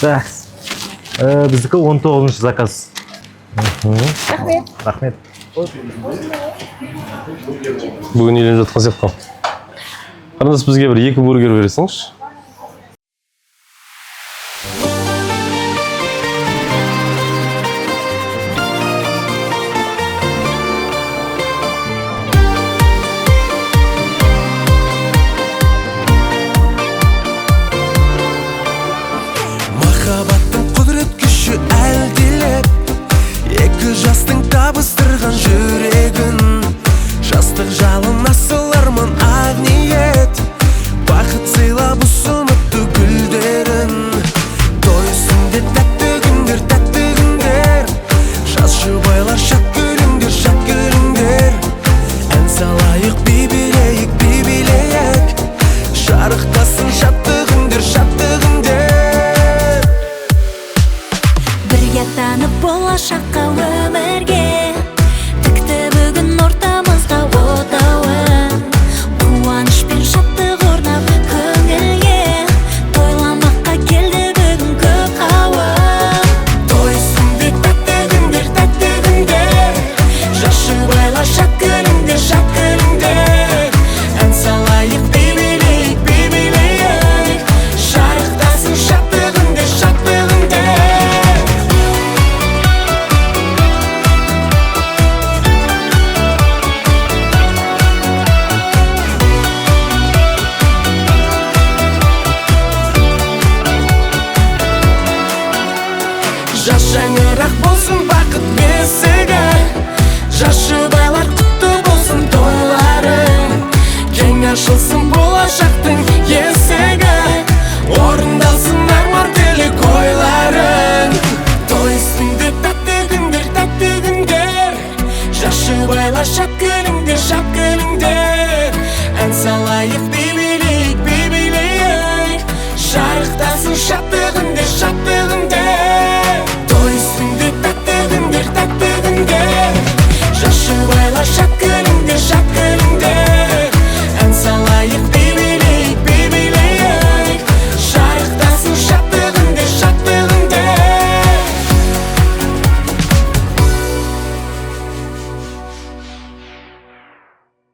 Так. Биздики 19 заказ. Рахмет. Рахмет. Бүгін үйленіп жатқан сияқты. Қарындас, бізге бір 2 бургер бересіңізші. Махаббаттың құдірет күші әлдилеп, екі жастың табыстырған жүрегін. Жастық жалын асыл арман ақ ниет, бақыт сыйлап ұсыныпты гүлдерін. Той үстінде тәтті күндер, жас жұбайлар шат күліңдер. Ән салайық, би билейік, жарықтасын шатты күндер. Бірге танып болашаққа өмірге, тікті бүгін ортамызға отауын. Қуаныш пен шаттық орнап көңілге, тойламаққа келді бүгін көп қауым. Той үстінде тәтті күндер, жас жұбайлар шат күліңдер. Ән салайық, би билейік, жарықтасын шатты күндер. Жас жаңғырақ болсын бақыт бесігі, жас жұбайлар құтты болсын тойларың. Кең ашылсын болашақтың есігі, орындалсын арман тілек ойларың. Той үстінде тәтті күндер, жас жұбайлар шат күліңдер. Ән салайық,